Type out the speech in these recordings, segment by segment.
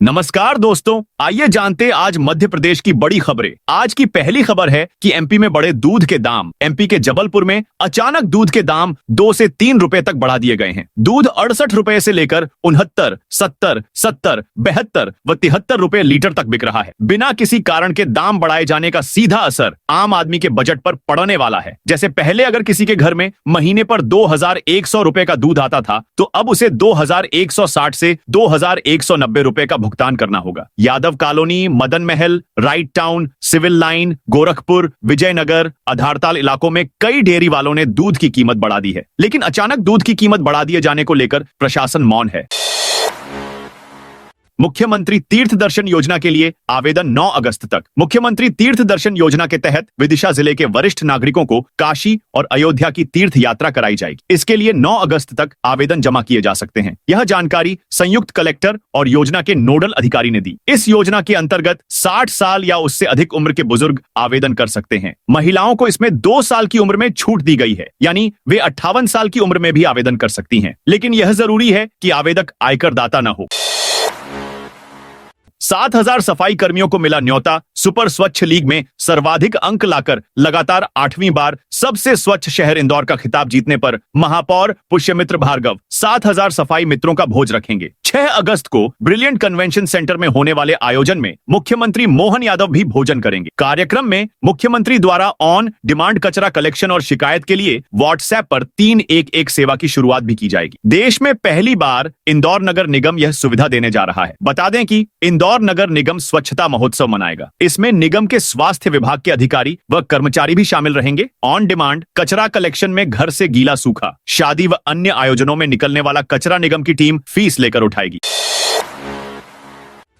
नमस्कार दोस्तों, आइए जानते आज मध्य प्रदेश की बड़ी खबरें। आज की पहली खबर है कि एमपी में बढ़े दूध के दाम। एमपी के जबलपुर में अचानक दूध के दाम 2 से 3 रुपए तक बढ़ा दिए गए हैं। दूध 68 रुपए से लेकर 69, 70, 70, 72 व 73 रुपए लीटर तक बिक रहा है। बिना किसी कारण के दाम बढ़ाए जाने का सीधा असर आम आदमी के बजट पर पड़ने वाला है। जैसे पहले अगर किसी के घर में महीने पर 2100 रुपए का दूध आता था, तो अब उसे 2160 से 2190 रुपए का भुगतान करना होगा। Yadav colony, Madan Mahal, right town, civil line, Gorakhpur, Vijaynagar, Adhartal इलाकों में कई डेयरी वालों ने दूध की कीमत बढ़ा दी है। लेकिन अचानक दूध की कीमत बढ़ा दिए जाने को लेकर प्रशासन मौन है। मुख्यमंत्री तीर्थ दर्शन योजना के लिए आवेदन 9 अगस्त तक। मुख्यमंत्री तीर्थ दर्शन योजना के तहत विदिशा जिले के वरिष्ठ नागरिकों को काशी और अयोध्या की तीर्थ यात्रा कराई जाएगी। इसके लिए 9 अगस्त तक आवेदन जमा किए जा सकते हैं। यह जानकारी संयुक्त कलेक्टर और योजना के नोडल अधिकारी ने दी। इस योजना के अंतर्गत 60 साल या उससे अधिक उम्र के बुजुर्ग आवेदन कर सकते हैं। महिलाओं को इसमें 2 साल की उम्र में छूट दी गई है, यानी वे 58 साल की उम्र में भी आवेदन कर सकती हैं। लेकिन यह जरूरी है कि आवेदक आयकर दाता न हो। 7000 सफाई कर्मियों को मिला न्योता। सुपर स्वच्छ लीग में सर्वाधिक अंक लाकर लगातार 8वीं बार सबसे स्वच्छ शहर इंदौर का खिताब जीतने पर महापौर पुष्यमित्र भार्गव 7000 सफाई मित्रों का भोज रखेंगे। 6 अगस्त को ब्रिलियंट कन्वेंशन सेंटर में होने वाले आयोजन में मुख्यमंत्री मोहन यादव भी भोजन करेंगे। कार्यक्रम में मुख्यमंत्री द्वारा ऑन डिमांड कचरा कलेक्शन और शिकायत के लिए व्हाट्सएप पर 311 सेवा की शुरुआत भी की जाएगी। देश में पहली बार इंदौर नगर निगम यह सुविधा देने जा रहा है। बता दें कि इंदौर नगर निगम स्वच्छता महोत्सव मनाएगा। इसमें निगम के स्वास्थ्य विभाग के अधिकारी व कर्मचारी भी शामिल रहेंगे। ऑन डिमांड कचरा कलेक्शन में घर से गीला सूखा, शादी व अन्य आयोजनों में निकलने वाला कचरा निगम की टीम फीस लेकर उठाएगी।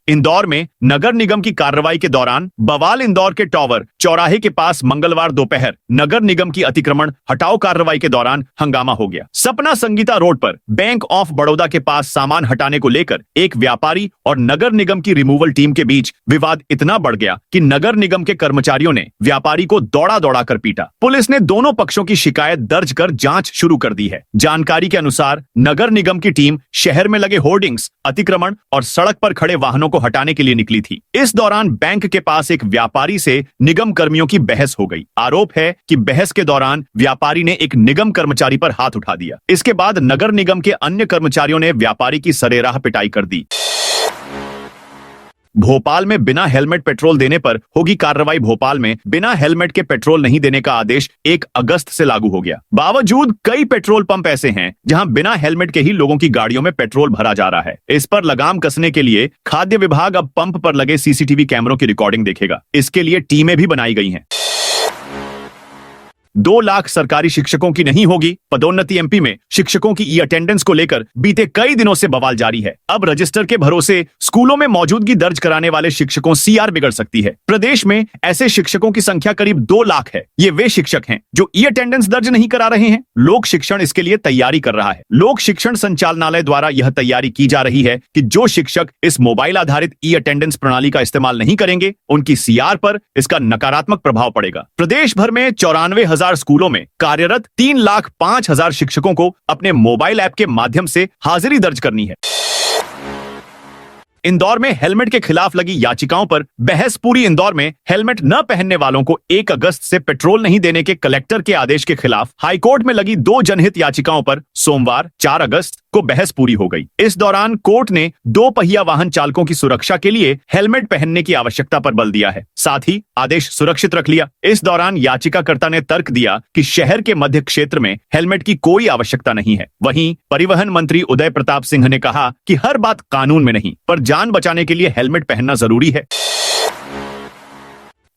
इंदौर में नगर निगम की कार्रवाई के दौरान बवाल इंदौर के टॉवर चौराहे के पास मंगलवार दोपहर नगर निगम की अतिक्रमण हटाओ कार्रवाई के दौरान हंगामा हो गया। सपना संगीता रोड पर बैंक ऑफ बड़ौदा के पास सामान हटाने को लेकर एक व्यापारी और नगर निगम की रिमूवल टीम के बीच विवाद इतना बढ़ गया कि नगर निगम के कर्मचारियों ने व्यापारी को दौड़ा दौड़ा कर पीटा। पुलिस ने दोनों पक्षों की शिकायत दर्ज कर जांच शुरू कर दी है। जानकारी के अनुसार नगर निगम की टीम शहर में लगे होर्डिंग्स, अतिक्रमण और सड़क पर खड़े वाहनों को हटाने के लिए निकली थी। इस दौरान बैंक के पास एक व्यापारी से निगम कर्मियों की बहस हो गई। आरोप है कि बहस के दौरान व्यापारी ने एक निगम कर्मचारी पर हाथ उठा दिया। इसके बाद नगर निगम के अन्य कर्मचारियों ने व्यापारी की सरेराह पिटाई कर दी। भोपाल में बिना हेलमेट पेट्रोल देने पर होगी कार्रवाई। भोपाल में बिना हेलमेट के पेट्रोल नहीं देने का आदेश 1 अगस्त से लागू हो गया। बावजूद कई पेट्रोल पंप ऐसे हैं जहां बिना हेलमेट के ही लोगों की गाड़ियों में पेट्रोल भरा जा रहा है। इस पर लगाम कसने के लिए खाद्य विभाग अब पंप पर लगे सीसीटीवी कैमरों की रिकॉर्डिंग देखेगा। इसके लिए टीमें भी बनाई गई हैं। 2 लाख सरकारी शिक्षकों की नहीं होगी पदोन्नति। एमपी में शिक्षकों की ई अटेंडेंस को लेकर बीते कई दिनों से बवाल जारी है। अब रजिस्टर के भरोसे स्कूलों में मौजूदगी दर्ज कराने वाले शिक्षकों सीआर बिगड़ सकती है। प्रदेश में ऐसे शिक्षकों की संख्या करीब 2 लाख है। ये वे शिक्षक हैं जो ई अटेंडेंस दर्ज नहीं करा रहे हैं। लोक शिक्षण इसके लिए तैयारी कर रहा है। लोक शिक्षण संचालनालय द्वारा यह तैयारी की जा रही है कि जो शिक्षक इस मोबाइल आधारित ई अटेंडेंस प्रणाली का इस्तेमाल नहीं करेंगे, उनकी सीआर पर इसका नकारात्मक प्रभाव पड़ेगा। प्रदेश भर में 94,000 स्कूलों में कार्यरत 3,05,000 शिक्षकों को अपने मोबाइल ऐप के माध्यम से हाजिरी दर्ज करनी है। इंदौर में हेलमेट के खिलाफ लगी याचिकाओं पर बहस। पूरी इंदौर में हेलमेट न पहनने वालों को 1 अगस्त से पेट्रोल नहीं देने के कलेक्टर के आदेश के खिलाफ हाईकोर्ट में लगी 2 जनहित याचिकाओं पर सोमवार 4 अगस्त को बहस पूरी हो गई। इस दौरान कोर्ट ने 2 पहिया वाहन चालकों की सुरक्षा के लिए हेलमेट पहनने की आवश्यकता पर बल दिया है। साथ ही आदेश सुरक्षित रख लिया। इस दौरान याचिकाकर्ता ने तर्क दिया कि शहर के मध्य क्षेत्र में हेलमेट की कोई आवश्यकता नहीं है। वहीं परिवहन मंत्री उदय प्रताप सिंह ने कहा कि हर बात कानून में नहीं, पर जान बचाने के लिए हेलमेट पहनना जरूरी है।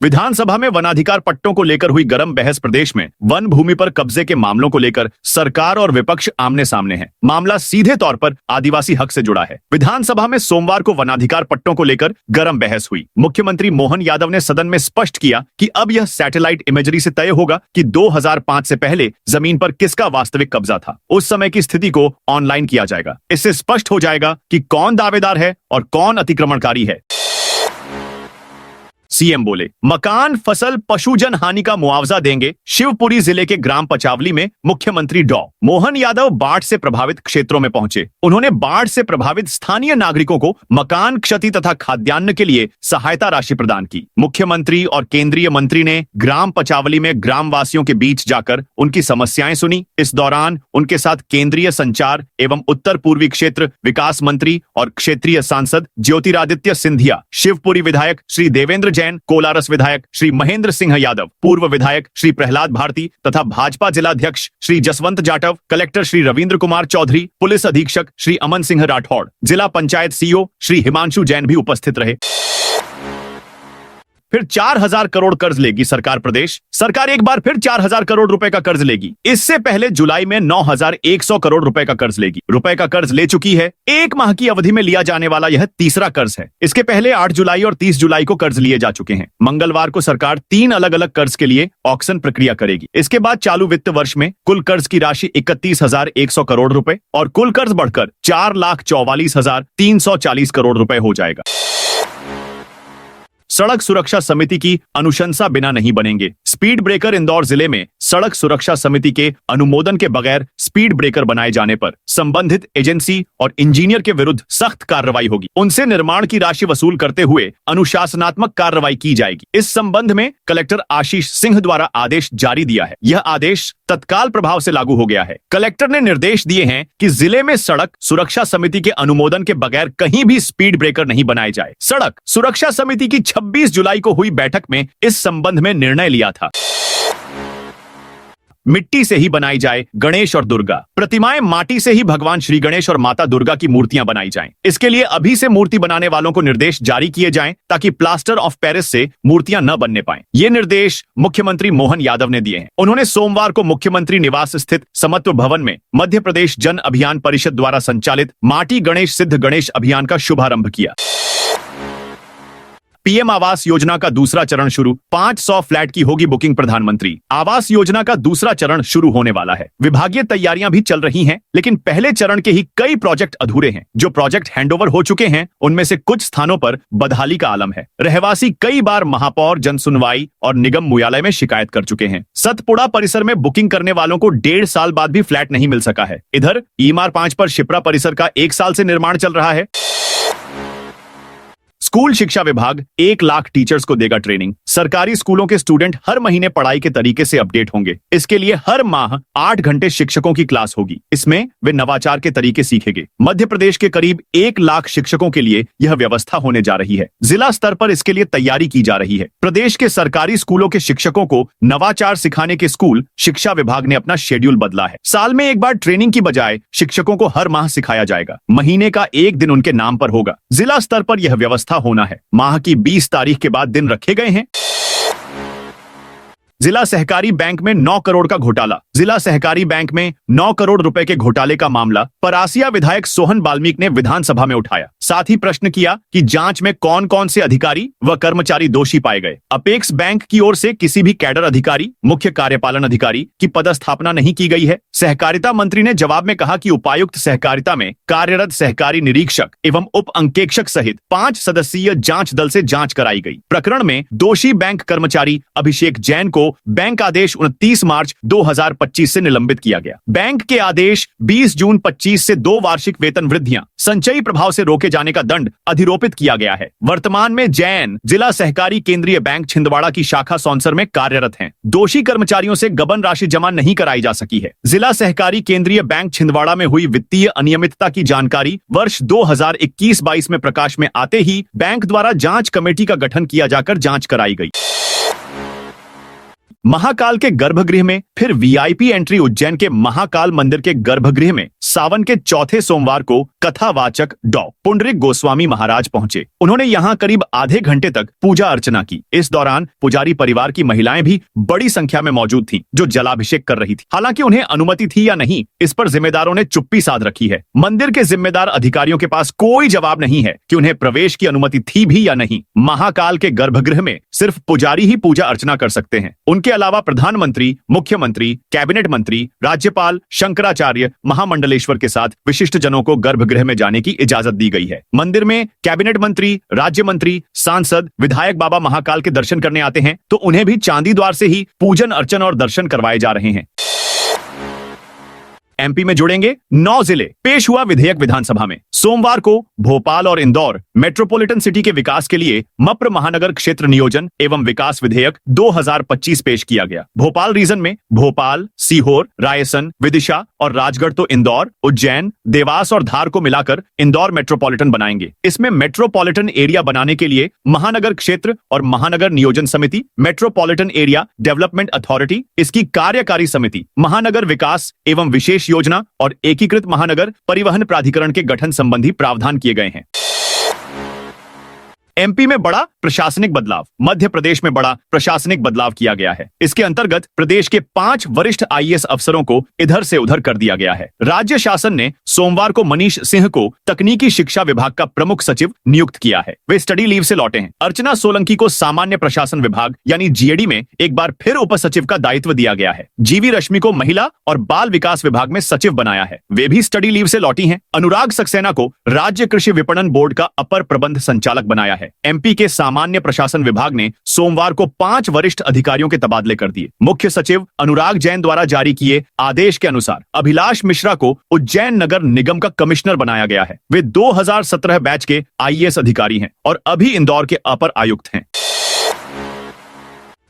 विधानसभा में वनाधिकार पट्टों को लेकर हुई गर्म बहस। प्रदेश में वन भूमि पर कब्जे के मामलों को लेकर सरकार और विपक्ष आमने सामने है। मामला सीधे तौर पर आदिवासी हक से जुड़ा है। विधानसभा में सोमवार को वनाधिकार पट्टों को लेकर गर्म बहस हुई। मुख्यमंत्री मोहन यादव ने सदन में स्पष्ट किया कि अब यह सैटेलाइट इमेजरी से तय होगा कि 2005 से पहले जमीन पर किसका वास्तविक कब्जा था। उस समय की स्थिति को ऑनलाइन किया जाएगा। इससे स्पष्ट हो जाएगा कि कौन दावेदार है और कौन अतिक्रमणकारी है। सीएम बोले मकान, फसल, पशुजन हानि का मुआवजा देंगे। शिवपुरी जिले के ग्राम पचावली में मुख्यमंत्री डॉ मोहन यादव बाढ़ से प्रभावित क्षेत्रों में पहुंचे। उन्होंने बाढ़ से प्रभावित स्थानीय नागरिकों को मकान क्षति तथा खाद्यान्न के लिए सहायता राशि प्रदान की। मुख्यमंत्री और केंद्रीय मंत्री ने ग्राम पचावली में ग्रामवासियों के बीच जाकर उनकी समस्याएं सुनी। इस दौरान उनके साथ केंद्रीय संचार एवं उत्तर पूर्वी क्षेत्र विकास मंत्री और क्षेत्रीय सांसद ज्योतिरादित्य सिंधिया, शिवपुरी विधायक श्री देवेंद्र जैन, कोलारस विधायक श्री महेंद्र सिंह यादव, पूर्व विधायक श्री प्रहलाद भारती तथा भाजपा जिलाध्यक्ष श्री जसवंत जाटव, कलेक्टर श्री रविंद्र कुमार चौधरी, पुलिस अधीक्षक श्री अमन सिंह राठौड़, जिला पंचायत सीईओ श्री हिमांशु जैन भी उपस्थित रहे। फिर 4,000 करोड़ कर्ज लेगी सरकार। प्रदेश सरकार एक बार फिर 4,000 करोड़ रुपए का कर्ज लेगी। इससे पहले जुलाई में 9,100 करोड़ रुपए का कर्ज लेगी। रुपए का कर्ज ले चुकी है। एक माह की अवधि में लिया जाने वाला यह तीसरा कर्ज है। इसके पहले 8 जुलाई और 30 जुलाई को कर्ज लिए जा चुके हैं। मंगलवार को सरकार 3 अलग अलग कर्ज के लिए ऑक्शन प्रक्रिया करेगी। इसके बाद चालू वित्त वर्ष में कुल कर्ज की राशि 31,100 करोड़ रुपए और कुल कर्ज बढ़कर 4,44,340 करोड़ रुपए हो जाएगा। सड़क सुरक्षा समिति की अनुशंसा बिना नहीं बनेंगे। Speed breaker. इंदौर जिले में सड़क सुरक्षा समिति के अनुमोदन के बगैर स्पीड ब्रेकर बनाए जाने पर संबंधित एजेंसी और इंजीनियर के विरुद्ध सख्त कार्रवाई होगी। उनसे निर्माण की राशि वसूल करते हुए अनुशासनात्मक कार्रवाई की जाएगी। इस संबंध में कलेक्टर आशीष सिंह द्वारा आदेश जारी दिया है। यह आदेश तत्काल प्रभाव से लागू हो गया है। कलेक्टर ने निर्देश दिए हैं कि जिले में सड़क सुरक्षा समिति के अनुमोदन के बगैर कहीं भी स्पीड ब्रेकर नहीं बनाए जाए। सड़क सुरक्षा समिति की 26 जुलाई को हुई बैठक में इस संबंध में निर्णय लिया था। मिट्टी से ही बनाई जाए गणेश और दुर्गा प्रतिमाएं। माटी से ही भगवान श्री गणेश और माता दुर्गा की मूर्तियां बनाई जाएं। इसके लिए अभी से मूर्ति बनाने वालों को निर्देश जारी किए जाएं ताकि प्लास्टर ऑफ पेरिस से मूर्तियां न बनने पाएं। ये निर्देश मुख्यमंत्री मोहन यादव ने दिए हैं। उन्होंने सोमवार को मुख्यमंत्री निवास स्थित समत्व भवन में मध्य प्रदेश जन अभियान परिषद द्वारा संचालित माटी गणेश सिद्ध गणेश अभियान का शुभारंभ किया। पीएम आवास योजना का दूसरा चरण शुरू। 500 फ्लैट की होगी बुकिंग। प्रधानमंत्री आवास योजना का दूसरा चरण शुरू होने वाला है। विभागीय तैयारियां भी चल रही हैं, लेकिन पहले चरण के ही कई प्रोजेक्ट अधूरे हैं। जो प्रोजेक्ट हैंडओवर हो चुके हैं उनमें से कुछ स्थानों पर बदहाली का आलम है। रहवासी कई बार महापौर, जनसुनवाई और निगम मुयालय में शिकायत कर चुके हैं। सतपुड़ा परिसर में बुकिंग करने वालों को 1.5 साल बाद भी फ्लैट नहीं मिल सका है। इधर ईमार 5 पर शिप्रा परिसर का 1 साल से निर्माण चल रहा है। स्कूल शिक्षा विभाग 1 लाख टीचर्स को देगा ट्रेनिंग। सरकारी स्कूलों के स्टूडेंट हर महीने पढ़ाई के तरीके से अपडेट होंगे। इसके लिए हर माह 8 घंटे शिक्षकों की क्लास होगी। इसमें वे नवाचार के तरीके सीखेंगे। मध्य प्रदेश के करीब 1 लाख शिक्षकों के लिए यह व्यवस्था होने जा रही है। जिला स्तर पर इसके लिए तैयारी की जा रही है। प्रदेश के सरकारी स्कूलों के शिक्षकों को नवाचार सिखाने के स्कूल शिक्षा विभाग ने अपना शेड्यूल बदला है। साल में एक बार ट्रेनिंग की बजाय शिक्षकों को हर माह सिखाया जाएगा। महीने का 1 दिन उनके नाम पर होगा। जिला स्तर पर यह व्यवस्था होना है। माह की 20 तारीख के बाद दिन रखे गए हैं। जिला सहकारी बैंक में 9 करोड़ का घोटाला। जिला सहकारी बैंक में 9 करोड़ रुपए के घोटाले का मामला परासिया विधायक सोहन बाल्मीक ने विधानसभा में उठाया। साथ ही प्रश्न किया कि जांच में कौन कौन से अधिकारी व कर्मचारी दोषी पाए गए। अपेक्स बैंक की ओर से किसी भी कैडर अधिकारी, मुख्य कार्यपालन अधिकारी की पदस्थापना नहीं की गई है। सहकारिता मंत्री ने जवाब में कहा कि उपायुक्त सहकारिता में कार्यरत सहकारी निरीक्षक एवं उप अंकेक्षक सहित 5 सदस्यीय जांच दल से जांच कराई गई। प्रकरण में दोषी बैंक कर्मचारी अभिषेक जैन को बैंक आदेश 29 मार्च 2025 से निलंबित किया गया। बैंक के आदेश 20 जून 25 से 2 वार्षिक वेतन वृद्धियां संचयी प्रभाव से रोके जाने का दंड अधिरोपित किया गया है। वर्तमान में जैन जिला सहकारी केंद्रीय बैंक छिंदवाड़ा की शाखा सौंसर में कार्यरत हैं। दोषी कर्मचारियों से गबन राशि जमा नहीं कराई जा सकी है। जिला सहकारी केंद्रीय बैंक छिंदवाड़ा में हुई वित्तीय अनियमितता की जानकारी वर्ष 2021-22 में प्रकाश में आते ही बैंक द्वारा जांच कमेटी का गठन किया जाकर जांच कराई गई। महाकाल के गर्भगृह में फिर वीआईपी एंट्री। उज्जैन के महाकाल मंदिर के गर्भगृह में सावन के चौथे सोमवार को कथावाचक डॉ पुंडरीक गोस्वामी महाराज पहुंचे। उन्होंने यहां करीब आधे घंटे तक पूजा अर्चना की। इस दौरान पुजारी परिवार की महिलाएं भी बड़ी संख्या में मौजूद थीं, जो जलाभिषेक कर रही थी। हालांकि उन्हें अनुमति थी या नहीं, इस पर जिम्मेदारों ने चुप्पी साध रखी है। मंदिर के जिम्मेदार अधिकारियों के पास कोई जवाब नहीं है कि उन्हें प्रवेश की अनुमति थी भी या नहीं। महाकाल के गर्भगृह में सिर्फ पुजारी ही पूजा अर्चना कर सकते हैं। उनके इसके अलावा प्रधानमंत्री, मुख्यमंत्री, कैबिनेट मंत्री, राज्यपाल, शंकराचार्य, महामंडलेश्वर के साथ विशिष्ट जनों को गर्भगृह में जाने की इजाजत दी गई है। मंदिर में कैबिनेट मंत्री, राज्य मंत्री, सांसद, विधायक बाबा महाकाल के दर्शन करने आते हैं तो उन्हें भी चांदी द्वार से ही पूजन अर्चन और दर्शन करवाए जा रहे हैं। एमपी में जुड़ेंगे 9 जिले। पेश हुआ विधेयक विधानसभा में। सोमवार को भोपाल और इंदौर मेट्रोपॉलिटन सिटी के विकास के लिए मप्र महानगर क्षेत्र नियोजन एवं विकास विधेयक 2025 पेश किया गया। भोपाल रीजन में भोपाल, सीहोर, रायसन, विदिशा और राजगढ़ तो इंदौर, उज्जैन, देवास और धार को मिलाकर इंदौर मेट्रोपॉलिटन बनाएंगे। इसमें मेट्रोपॉलिटन एरिया बनाने के लिए महानगर क्षेत्र और महानगर नियोजन समिति, मेट्रोपॉलिटन एरिया डेवलपमेंट अथॉरिटी, इसकी कार्यकारी समिति, महानगर विकास एवं विशेष योजना और एकीकृत महानगर परिवहन प्राधिकरण के गठन संबंधी प्रावधान किए गए हैं। एमपी में बड़ा प्रशासनिक बदलाव। मध्य प्रदेश में बड़ा प्रशासनिक बदलाव किया गया है। इसके अंतर्गत प्रदेश के 5 वरिष्ठ आईएएस अफसरों को इधर से उधर कर दिया गया है। राज्य शासन ने सोमवार को मनीष सिंह को तकनीकी शिक्षा विभाग का प्रमुख सचिव नियुक्त किया है। वे स्टडी लीव से लौटे हैं। अर्चना सोलंकी को सामान्य प्रशासन विभाग यानी जीएडी में एक बार फिर उप सचिव का दायित्व दिया गया है। जीवी रश्मि को महिला और बाल विकास विभाग में सचिव बनाया है। वे भी स्टडी लीव से लौटी हैं। अनुराग सक्सेना को राज्य कृषि विपणन बोर्ड का अपर प्रबंध संचालक बनाया है। एमपी के सामान्य प्रशासन विभाग ने सोमवार को 5 वरिष्ठ अधिकारियों के तबादले कर दिए। मुख्य सचिव अनुराग जैन द्वारा जारी किए आदेश के अनुसार अभिलाष मिश्रा को उज्जैन नगर निगम का कमिश्नर बनाया गया है। वे 2017 बैच के आईएएस अधिकारी हैं और अभी इंदौर के अपर आयुक्त हैं।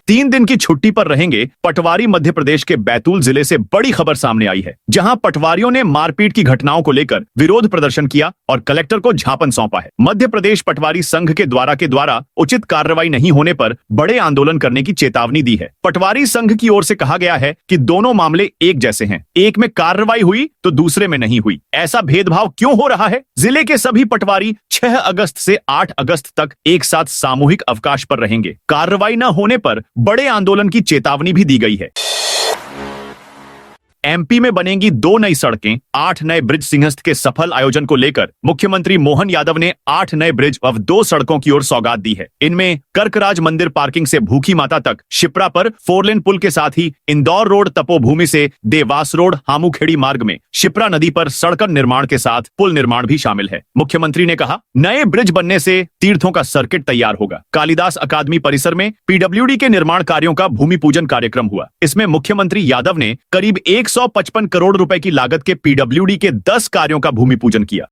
3 दिन की छुट्टी पर रहेंगे पटवारी। मध्य प्रदेश के बैतूल जिले से बड़ी खबर सामने आई है, जहां पटवारियों ने मारपीट की घटनाओं को लेकर विरोध प्रदर्शन किया और कलेक्टर को ज्ञापन सौंपा है। मध्य प्रदेश पटवारी संघ के द्वारा उचित कार्रवाई नहीं होने पर बड़े आंदोलन करने की चेतावनी दी है। पटवारी संघ की ओर से कहा गया है कि दोनों मामले एक जैसे हैं, एक में कार्रवाई हुई तो दूसरे में नहीं हुई। ऐसा भेदभाव क्यों हो रहा है? जिले के सभी पटवारी 6 अगस्त से 8 अगस्त तक एक साथ सामूहिक अवकाश पर रहेंगे। कार्रवाई न होने पर बड़े आंदोलन की चेतावनी भी दी गई है। एमपी में बनेंगी 2 नई सड़कें, 8 नए ब्रिज सिंहस्थ के सफल आयोजन को लेकर मुख्यमंत्री मोहन यादव ने 8 नए ब्रिज और 2 सड़कों की ओर सौगात दी है। इनमें कर्कराज मंदिर पार्किंग से भूखी माता तक, शिप्रा पर 4 लेन पुल के साथ ही इंदौर रोड तपोभूमि से देवास रोड हामूखेड़ी मार्ग में शिप्रा नदी पर सड़क निर्माण के साथ पुल निर्माण भी शामिल है। मुख्यमंत्री ने कहा, नए ब्रिज बनने से तीर्थों का सर्किट तैयार होगा। कालिदास अकादमी परिसर में पीडब्ल्यूडी के निर्माण कार्यों का भूमि पूजन कार्यक्रम हुआ। इसमें मुख्यमंत्री यादव ने करीब 155 करोड़ रुपए की लागत के पीडब्ल्यूडी के 10 कार्यों का भूमि पूजन किया।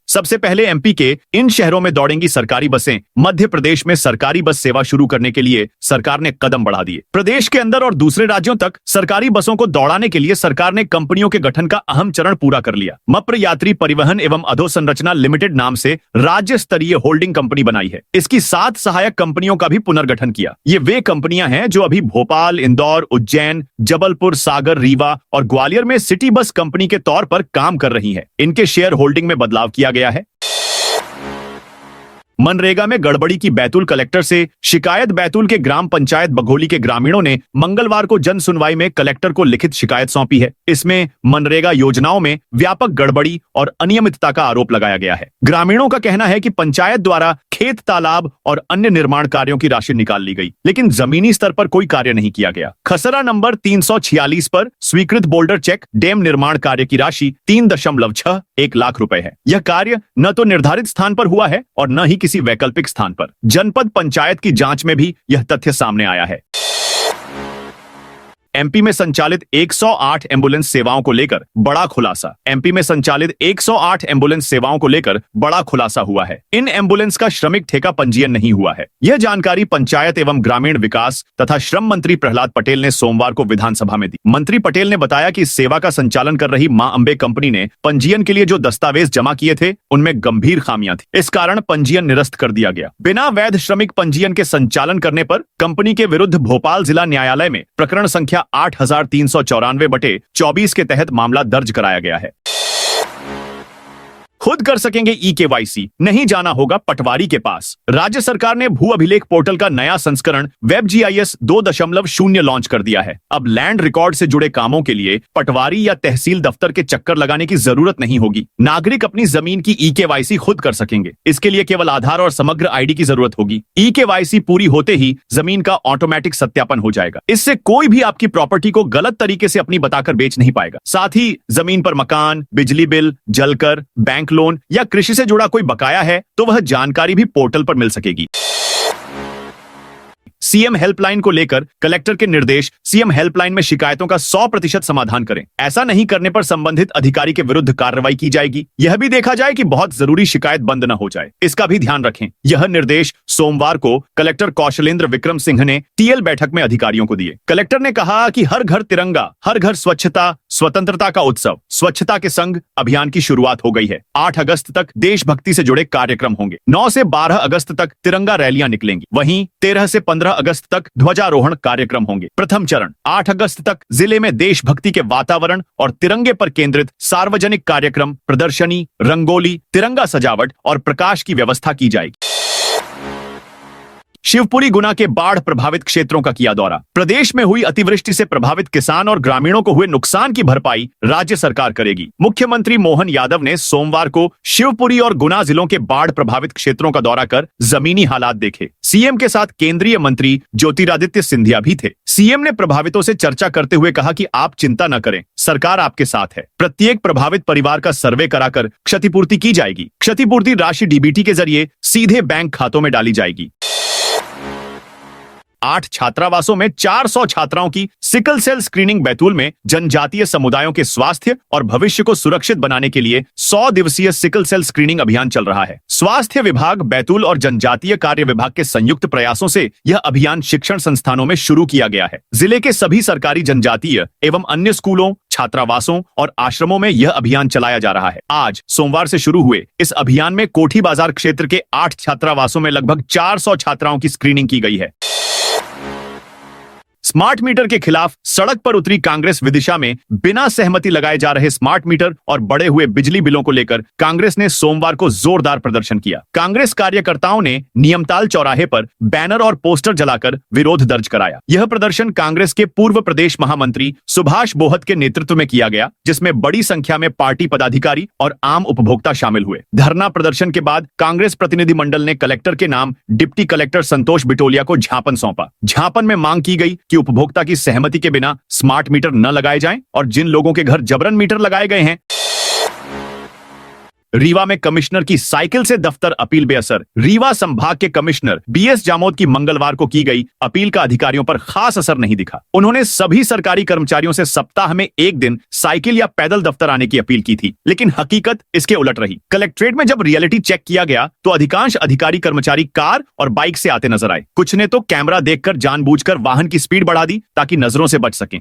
सबसे पहले एमपी के इन शहरों में दौड़ेंगी सरकारी बसें। मध्य प्रदेश में सरकारी बस सेवा शुरू करने के लिए सरकार ने कदम बढ़ा दिए। प्रदेश के अंदर और दूसरे राज्यों तक सरकारी बसों को दौड़ाने के लिए सरकार ने कंपनियों के गठन का अहम चरण पूरा कर लिया। मप्र यात्री परिवहन एवं अधोसंरचना लिमिटेड नाम से राज्य स्तरीय होल्डिंग कंपनी बनाई है। इसकी 7 सहायक कंपनियों का भी पुनर्गठन किया। ये वे कंपनियां हैं जो अभी भोपाल, इंदौर, उज्जैन, जबलपुर, सागर, रीवा और ग्वालियर में सिटी बस कंपनी के तौर पर काम कर रही है। इनके शेयर होल्डिंग में बदलाव किया गया है। मनरेगा में गड़बड़ी की बैतूल कलेक्टर से शिकायत। बैतूल के ग्राम पंचायत बघोली के ग्रामीणों ने मंगलवार को जन सुनवाई में कलेक्टर को लिखित शिकायत सौंपी है। इसमें मनरेगा योजनाओं में व्यापक गड़बड़ी और अनियमितता का आरोप लगाया गया है। ग्रामीणों का कहना है कि पंचायत द्वारा खेत, तालाब और अन्य निर्माण कार्यों की राशि निकाल ली गई, लेकिन जमीनी स्तर पर कोई कार्य नहीं किया गया। खसरा नंबर 346 पर स्वीकृत बोल्डर चेक डैम निर्माण कार्य की राशि 3.61 लाख रुपए है। यह कार्य न तो निर्धारित स्थान पर हुआ है और न ही किसी वैकल्पिक स्थान पर। जनपद पंचायत की जांच में भी यह तथ्य सामने आया है। एमपी में संचालित 108 एम्बुलेंस सेवाओं को लेकर बड़ा खुलासा। एमपी में संचालित 108 एम्बुलेंस सेवाओं को लेकर बड़ा खुलासा हुआ है। इन एम्बुलेंस का श्रमिक ठेका पंजीयन नहीं हुआ है। यह जानकारी पंचायत एवं ग्रामीण विकास तथा श्रम मंत्री प्रहलाद पटेल ने सोमवार को विधानसभा में दी। मंत्री पटेल ने बताया कि इस सेवा का संचालन कर रही मां अंबे कंपनी ने पंजीयन के लिए जो दस्तावेज जमा किए थे उनमें गंभीर खामियां थी। इस कारण पंजीयन निरस्त कर दिया गया। बिना वैध श्रमिक पंजीयन के संचालन करने पर कंपनी के विरुद्ध भोपाल जिला न्यायालय में प्रकरण संख्या 8394/24 के तहत मामला दर्ज कराया गया है। खुद कर सकेंगे ई-केवाईसी, नहीं जाना होगा पटवारी के पास। राज्य सरकार ने भू अभिलेख पोर्टल का नया संस्करण वेब GIS 2.0 लॉन्च कर दिया है। अब लैंड रिकॉर्ड से जुड़े कामों के लिए पटवारी या तहसील दफ्तर के चक्कर लगाने की जरूरत नहीं होगी। नागरिक अपनी जमीन की ई-केवाईसी खुद कर सकेंगे। इसके लिए केवल आधार और समग्र ID की जरूरत होगी। ई-केवाईसी पूरी होते ही जमीन का ऑटोमेटिक सत्यापन हो जाएगा। इससे कोई भी आपकी प्रॉपर्टी को गलत तरीके से अपनी बताकर बेच नहीं पाएगा। साथ ही जमीन पर मकान, बिजली बिल, जलकर, बैंक लोन या कृषि से जुड़ा कोई बकाया है तो वह जानकारी भी पोर्टल पर मिल सकेगी। सीएम हेल्पलाइन को लेकर कलेक्टर के निर्देश, सीएम हेल्पलाइन में शिकायतों का 100% समाधान करें। ऐसा नहीं करने पर संबंधित अधिकारी के विरुद्ध कार्रवाई की जाएगी। यह भी देखा जाए कि बहुत जरूरी शिकायत बंद न हो जाए, इसका भी ध्यान रखें। यह निर्देश सोमवार को कलेक्टर कौशलेंद्र विक्रम सिंह ने TL बैठक में अधिकारियों को दिए। कलेक्टर ने कहा कि हर घर तिरंगा, हर घर स्वच्छता, स्वतंत्रता का उत्सव, स्वच्छता के संग अभियान की शुरुआत हो गई है। 8 अगस्त तक देशभक्ति से जुड़े कार्यक्रम होंगे। 9 से 12 अगस्त तक तिरंगा रैलियां निकलेंगी। वहीं 13 से 15 अगस्त तक ध्वजारोहण कार्यक्रम होंगे। प्रथम चरण 8 अगस्त तक जिले में देशभक्ति के वातावरण और तिरंगे पर केंद्रित सार्वजनिक कार्यक्रम, प्रदर्शनी, रंगोली, तिरंगा सजावट और प्रकाश की व्यवस्था की जाएगी। शिवपुरी गुना के बाढ़ प्रभावित क्षेत्रों का किया दौरा। प्रदेश में हुई अतिवृष्टि से प्रभावित किसान और ग्रामीणों को हुए नुकसान की भरपाई राज्य सरकार करेगी। मुख्यमंत्री मोहन यादव ने सोमवार को शिवपुरी और गुना जिलों के बाढ़ प्रभावित क्षेत्रों का दौरा कर जमीनी हालात देखे। सीएम के साथ केंद्रीय मंत्री ज्योतिरादित्य सिंधिया भी थे। सीएम ने प्रभावितों से चर्चा करते हुए कहा कि आप चिंता न करें, सरकार आपके साथ है। प्रत्येक प्रभावित परिवार का सर्वे कराकर क्षतिपूर्ति की जाएगी। क्षतिपूर्ति राशि DBT के जरिए सीधे बैंक खातों में डाली जाएगी। 8 छात्रावासों में 400 छात्राओं की सिकल सेल स्क्रीनिंग। बैतूल में जनजातीय समुदायों के स्वास्थ्य और भविष्य को सुरक्षित बनाने के लिए 100 दिवसीय सिकल सेल स्क्रीनिंग अभियान चल रहा है। स्वास्थ्य विभाग, बैतूल और जनजातीय कार्य विभाग के संयुक्त प्रयासों से यह अभियान शिक्षण संस्थानों में शुरू किया गया है। जिले के सभी सरकारी जनजातीय एवं अन्य स्कूलों, छात्रावासों और आश्रमों में यह अभियान चलाया जा रहा है। आज सोमवार से शुरू हुए इस अभियान में कोठी बाजार क्षेत्र के 8 छात्रावासों में लगभग 400 छात्राओं की स्क्रीनिंग की गई है। स्मार्ट मीटर के खिलाफ सड़क पर उतरी कांग्रेस। विदिशा में बिना सहमति लगाए जा रहे स्मार्ट मीटर और बढ़े हुए बिजली बिलों को लेकर कांग्रेस ने सोमवार को जोरदार प्रदर्शन किया। कांग्रेस कार्यकर्ताओं ने नियमताल चौराहे पर बैनर और पोस्टर जलाकर विरोध दर्ज कराया। यह प्रदर्शन कांग्रेस के पूर्व प्रदेश महामंत्री सुभाष बोहत के नेतृत्व में किया गया, जिसमें बड़ी संख्या में पार्टी पदाधिकारी और आम उपभोक्ता शामिल हुए। धरना प्रदर्शन के बाद कांग्रेस प्रतिनिधि मंडल ने कलेक्टर के नाम डिप्टी कलेक्टर संतोष बिटोलिया को ज्ञापन सौंपा। ज्ञापन में मांग की गई कि उपभोक्ता की सहमति के बिना स्मार्ट मीटर न लगाए जाएं और जिन लोगों के घर जबरन मीटर लगाए गए हैं। रीवा में कमिश्नर की साइकिल से दफ्तर अपील बेअसर। रीवा संभाग के कमिश्नर BS जामोद की मंगलवार को की गई अपील का अधिकारियों पर खास असर नहीं दिखा। उन्होंने सभी सरकारी कर्मचारियों से सप्ताह में एक दिन साइकिल या पैदल दफ्तर आने की अपील की थी, लेकिन हकीकत इसके उलट रही। कलेक्ट्रेट में जब रियलिटी चेक किया गया तो अधिकांश अधिकारी कर्मचारी कार और बाइक से आते नजर आए। कुछ ने तो कैमरा देखकर जानबूझकर वाहन की स्पीड बढ़ा दी ताकि नजरों से बच सकें।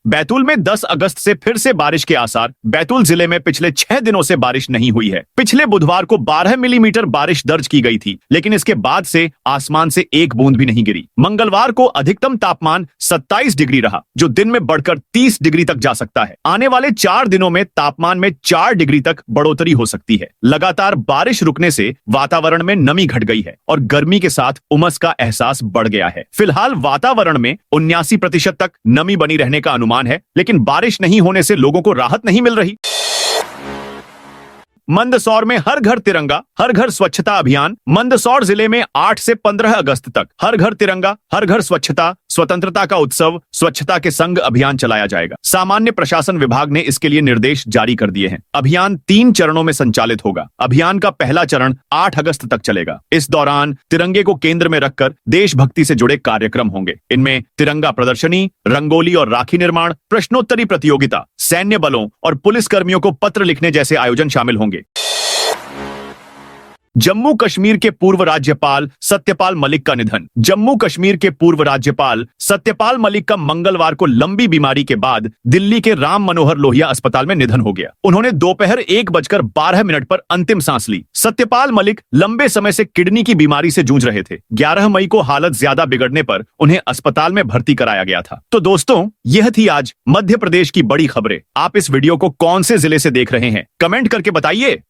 बैतूल में 10 अगस्त से फिर से बारिश के आसार। बैतूल जिले में पिछले 6 दिनों से बारिश नहीं हुई है। पिछले बुधवार को 12 मिलीमीटर बारिश दर्ज की गई थी, लेकिन इसके बाद से आसमान से एक बूंद भी नहीं गिरी। मंगलवार को अधिकतम तापमान 27 डिग्री रहा, जो दिन में बढ़कर 30 डिग्री तक जा सकता है। आने वाले 4 दिनों में तापमान में 4 डिग्री तक बढ़ोतरी हो सकती है। लगातार बारिश रुकने से वातावरण में नमी घट गई है और गर्मी के साथ उमस का एहसास बढ़ गया है। फिलहाल वातावरण में 79% तक नमी बनी रहने का अनुमान है, लेकिन बारिश नहीं होने से लोगों को राहत नहीं मिल रही। मंदसौर में हर घर तिरंगा, हर घर स्वच्छता अभियान। मंदसौर जिले में 8 से 15 अगस्त तक हर घर तिरंगा, हर घर स्वच्छता, स्वतंत्रता का उत्सव, स्वच्छता के संग अभियान चलाया जाएगा। सामान्य प्रशासन विभाग ने इसके लिए निर्देश जारी कर दिए हैं। अभियान 3 चरणों में संचालित होगा। अभियान का पहला चरण 8 अगस्त तक चलेगा। इस दौरान तिरंगे को केंद्र में रखकर देशभक्ति से जुड़े कार्यक्रम होंगे। इनमें तिरंगा प्रदर्शनी, रंगोली और राखी निर्माण, प्रश्नोत्तरी प्रतियोगिता, सैन्य बलों और पुलिस कर्मियों को पत्र लिखने जैसे आयोजन शामिल होंगे। जम्मू कश्मीर के पूर्व राज्यपाल सत्यपाल मलिक का निधन। जम्मू कश्मीर के पूर्व राज्यपाल सत्यपाल मलिक का मंगलवार को लंबी बीमारी के बाद दिल्ली के राम मनोहर लोहिया अस्पताल में निधन हो गया। उन्होंने दोपहर 1:12 पर अंतिम सांस ली। सत्यपाल मलिक लंबे समय से किडनी की बीमारी से जूझ रहे थे। 11 मई को हालत ज्यादा बिगड़ने पर उन्हें अस्पताल में भर्ती कराया गया था। तो दोस्तों, यह थी आज मध्य प्रदेश की बड़ी खबरें। आप इस वीडियो को कौन से जिले से देख रहे हैं, कमेंट करके बताइए।